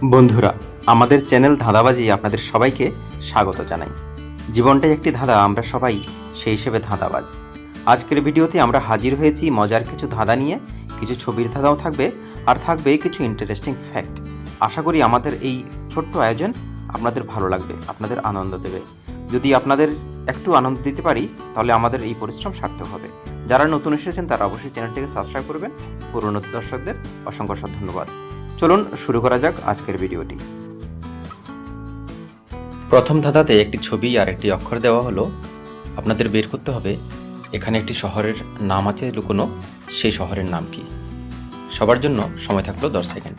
বন্ধুরা, আমাদের চ্যানেল ধাঁধাবাজি আপনাদের সবাইকে স্বাগত জানাই। জীবনটাই একটি ধাঁধা, আমরা সবাই সেই হিসেবে ধাঁধাবাজ। আজকের ভিডিওতে আমরা হাজির হয়েছি মজার কিছু ধাঁধা নিয়ে। কিছু ছবির ধাঁধাও থাকবে, আর থাকবে কিছু ইন্টারেস্টিং ফ্যাক্ট। আশা করি আমাদের এই ছোট্ট আয়োজন আপনাদের ভালো লাগবে, আপনাদের আনন্দ দেবে। যদি আপনাদের একটু আনন্দ দিতে পারি তাহলে আমাদের এই পরিশ্রম সার্থক হবে। যারা নতুন এসেছেন তারা অবশ্যই চ্যানেলটিকে সাবস্ক্রাইব করবেন। পুরনো দর্শকদের অসংখ্য ধন্যবাদ। চলুন শুরু করা যাক আজকের ভিডিওটি। প্রথম ধাঁধাতে একটি ছবি আর একটি অক্ষর দেওয়া হলো। আপনাদের বের করতে হবে এখানে একটি শহরের নাম আছে লুকোনো, সেই শহরের নাম কি। সবার জন্য সময় থাকলো 10 সেকেন্ড।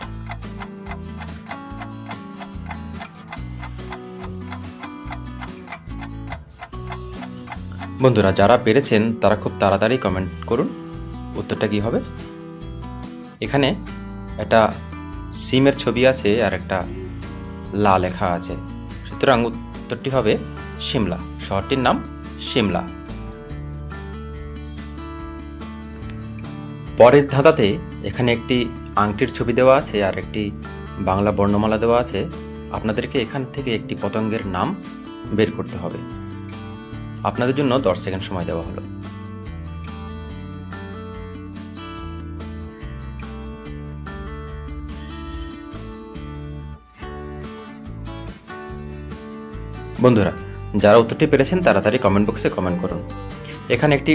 বন্ধুরা, যারা পেরেছেন তারা খুব তাড়াতাড়ি কমেন্ট করুন উত্তরটা কি হবে। এখানে একটা সিমের ছবি আছে আর একটা লা লেখা আছে, সুতরাং উত্তরটি হবে সিমলা। শহরটির নাম সিমলা। পরের ধাঁধাতে এখানে একটি আংটির ছবি দেওয়া আছে আর একটি বাংলা বর্ণমালা দেওয়া আছে। আপনাদেরকে এখান থেকে একটি পতঙ্গের নাম বের করতে হবে। আপনাদের জন্য 10 সেকেন্ড সময় দেওয়া হলো। বন্ধুরা, যারা উত্তরটি পেরেছেন তাড়াতাড়ি কমেন্ট বক্সে কমেন্ট করুন। এখানে একটি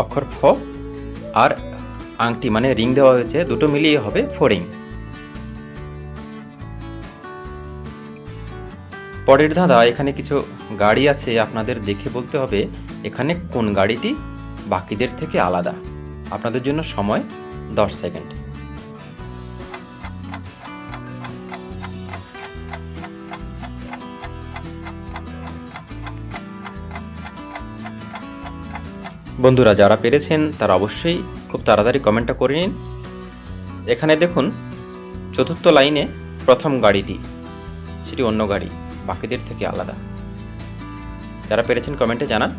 অক্ষর ফ আর আংটি মানে রিং দেওয়া হয়েছে, দুটো মিলিয়ে হবে ফড়িং। পরের ধাঁধা, এখানে কিছু গাড়ি আছে, আপনাদের দেখে বলতে হবে এখানে কোন গাড়িটি বাকিদের থেকে আলাদা। আপনাদের জন্য সময় 10 সেকেন্ড। বন্ধুরা, যারা পেরেছেন তারা অবশ্যই খুব তাড়াতাড়ি কমেন্টটা করে নিন। এখানে দেখুন চতুর্থ লাইনে প্রথম গাড়িটি সেটি অন্য গাড়ি, বাকিদের থেকে আলাদা। যারা পেরেছেন কমেন্টে জানান।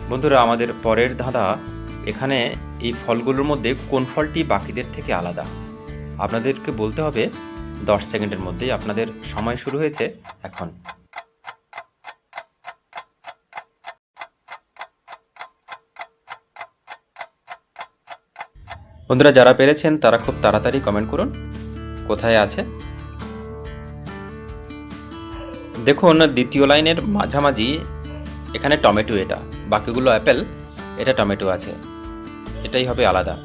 বন্ধুরা, আমাদের পরের ধাঁধা, এখানে এই ফলগুলোর মধ্যে কোন ফলটি বাকিদের থেকে আলাদা। আপনাদেরকে বলতে হবে 10 সেকেন্ডের মধ্যেই। আপনাদের সময় শুরু হয়েছে এখন। বন্ধুরা, যারা পেরেছেন তারা খুব তাড়াতাড়ি কমেন্ট করুন কোথায় আছে। দেখুন দ্বিতীয় লাইনের মাঝামাঝি এখানে টমেটো, এটা বাকিগুলো অ্যাপেল, এটা টমেটো আছে, এটাই হবে আলাদা।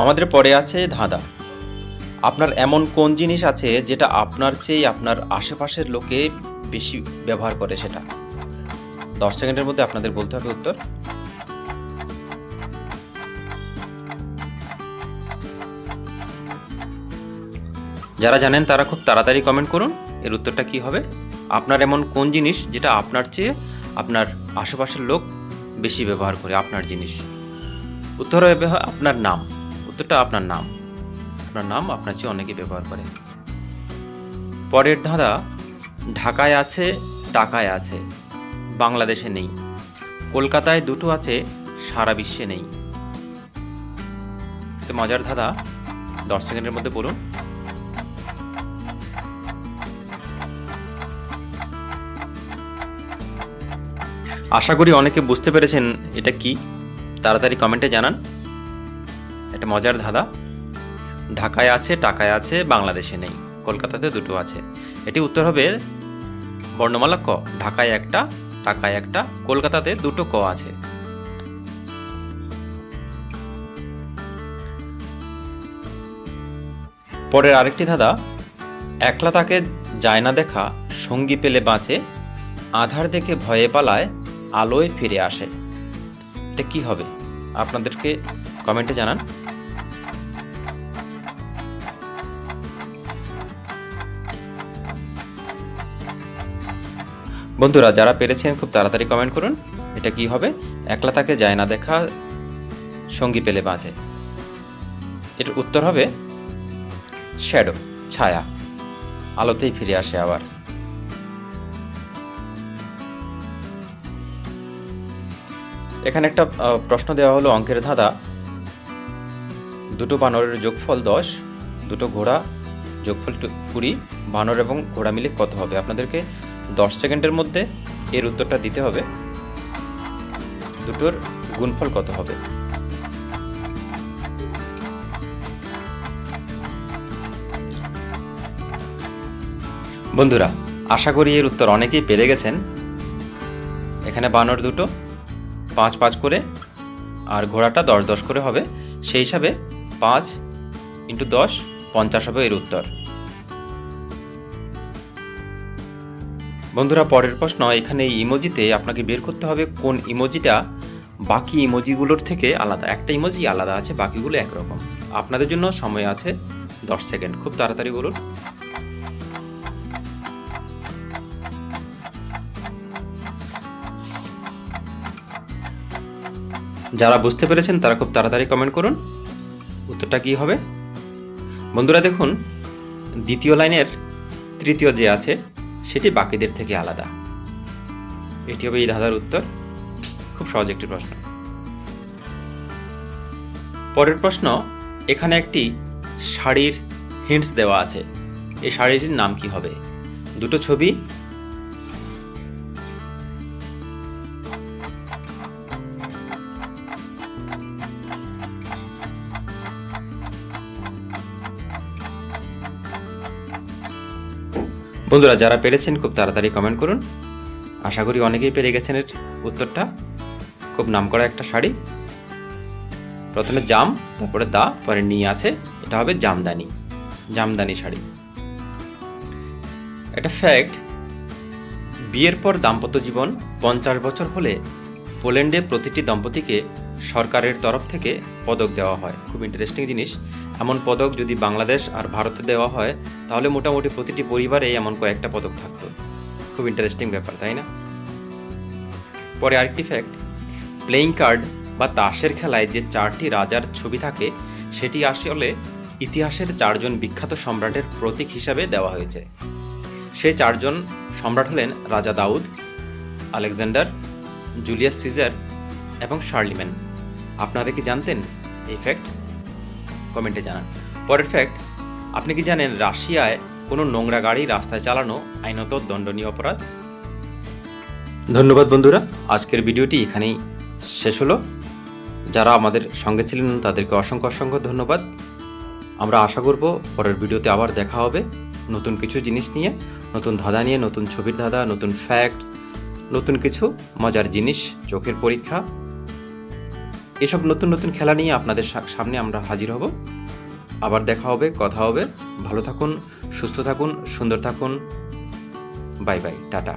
আমাদের পরে আছে ধাঁধা, আপনার এমন কোন জিনিস আছে যেটা আপনার চেয়ে আপনার আশেপাশের লোকে বেশি ব্যবহার করে সেটা। 10 সেকেন্ডের মধ্যে আপনাদের বলতে হবে উত্তর। যারা জানেন তারা খুব তাড়াতাড়ি কমেন্ট করুন এর উত্তরটা কি হবে। আপনার এমন কোন জিনিস যেটা আপনার চেয়ে আপনার আশেপাশের লোক বেশি ব্যবহার করে, আপনার জিনিস। উত্তর হবে আপনার নাম। উত্তরটা আপনার নাম। আপনার নাম আপনার চেয়ে অনেকে ব্যবহার করে। পরের ধাঁধা, ঢাকায় আছে টাকায় আছে, বাংলাদেশে নেই, কলকাতায় দুটো আছে, সারা বিশ্বে নেই। মজার ধাঁধা, 10 সেকেন্ডের মধ্যে বলুন। আশা করি অনেকে বুঝতে পেরেছেন এটা কি। তাড়াতাড়ি কমেন্টে জানান। এটা মজার ধাঁধা, ঢাকায় আছে টাকায় আছে, বাংলাদেশে নেই, কলকাতাতে দুটো আছে। এটি উত্তর হবে বর্ণমালা ক। ঢাকায় একটা, টাকায় একটা, কলকাতাতে দুটো ক আছে। পরের আরেকটি ধাঁধা, একলা তাকে যায় না দেখা, সঙ্গী পেলে বাঁচে, আধার দেখে ভয়ে পালায়, আলোয় ফিরে আসে। এটা কি হবে আপনাদেরকে কমেন্টে জানান। বন্ধুরা, যারা পেরেছেন খুব তাড়াতাড়ি কমেন্ট করুন এটা কি হবে। একলা তাকে যায় না দেখা, সঙ্গী পেলে বাঁচে। এটার উত্তর হবে শ্যাডো, ছায়া, আলোতেই ফিরে আসে আবার। এখানে একটা প্রশ্ন দেওয়া হলো অঙ্কের ধাঁধা, দুটো বানরের যোগফল 10, দুটো ঘোড়া যোগফল 20, বানর এবং ঘোড়া মিলে কত হবে? আপনাদেরকে 10 সেকেন্ডের মধ্যে এর উত্তরটা দিতে হবে। দুটোর গুণফল কত হবে? বন্ধুরা, আশা করি এর উত্তর অনেকেই পেরে গেছেন। এখানে বানর দুটো 5-5 করে আর ঘোড়াটা 10-10 করে হবে, সেই হিসাবে 5 × 10 50 হবে এর উত্তর। বন্ধুরা, পরের প্রশ্ন, এখানে এই ইমোজিতে আপনাকে বের করতে হবে কোন ইমোজিটা বাকি ইমোজিগুলোর থেকে আলাদা। একটা ইমোজি আলাদা আছে, বাকিগুলো একরকম। আপনাদের জন্য সময় আছে 10 সেকেন্ড, খুব তাড়াতাড়ি বলুন। যারা বুঝতে পেরেছেন তারা খুব তাড়াতাড়ি কমেন্ট করুন উত্তরটা কি হবে। বন্ধুরা দেখুন, দ্বিতীয় লাইনের তৃতীয় যে আছে সেটি বাকিদের থেকে আলাদা। এটি হবে এই ধাঁধার উত্তর। খুব সহজ একটি প্রশ্ন। পরের প্রশ্ন, এখানে একটি শাড়ির হিন্টস দেওয়া আছে, এই শাড়িটির নাম কি হবে? দুটো ছবি, বন্ধুরা যারা পেরেছেন খুব তাড়াতাড়ি কমেন্ট করুন। আশা করি অনেকেই পেরে গেছেন এর উত্তরটা। খুব নামকরা একটা শাড়ি, প্রথমে জাম, তারপরে দা, পরে নি আছে, এটা হবে জামদানি, জামদানি শাড়ি। এটা ফ্যাক্ট, বিয়ের পর দাম্পত্য জীবন 50 বছর হলে পোল্যান্ডে প্রতিটি দম্পতিকে সরকারের তরফ থেকে পদক দেওয়া হয়। খুব ইন্টারেস্টিং জিনিস। এমন পদক যদি বাংলাদেশ আর ভারতে দেওয়া হয় তাহলে মোটামুটি প্রতিটি পরিবারে এমন কয়েকটা পদক থাকতো। খুব ইন্টারেস্টিং ব্যাপার, তাই না? পরে আরেকটি ফ্যাক্ট, প্লেইং কার্ড বা তাসের খেলায় যে 4টি রাজার ছবি থাকে সেটি আসলে ইতিহাসের 4 জন বিখ্যাত সম্রাটের প্রতীক হিসাবে দেওয়া হয়েছে। সেই 4 জন সম্রাট হলেন রাজা দাউদ, আলেকজান্ডার, জুলিয়াস সিজার এবং শার্লিমেন। আপনারা কি জানতেন এই ফ্যাক্ট? কমেন্টে জানান। পরের ফ্যাক্ট, আপনি কি জানেন রাশিয়ায় কোনো নোংরা গাড়ি রাস্তায় চালানো আইনত দণ্ডনীয় অপরাধ? ধন্যবাদ বন্ধুরা, আজকের ভিডিওটি এখানেই শেষ হলো। যারা আমাদের সঙ্গে ছিলেন তাদেরকে অসংখ্য অসংখ্য ধন্যবাদ। আমরা আশা করব পরের ভিডিওতে আবার দেখা হবে নতুন কিছু জিনিস নিয়ে, নতুন ধাঁধা নিয়ে, নতুন ছবির ধাঁধা, নতুন ফ্যাক্টস, নতুন কিছু মজার জিনিস, চোখের পরীক্ষা, এসব নতুন নতুন খেলা নিয়ে আপনাদের সামনে আমরা হাজির হব। আবার দেখা হবে, কথা হবে। ভালো থাকুন, সুস্থ থাকুন, সুন্দর থাকুন। Bye bye, tata.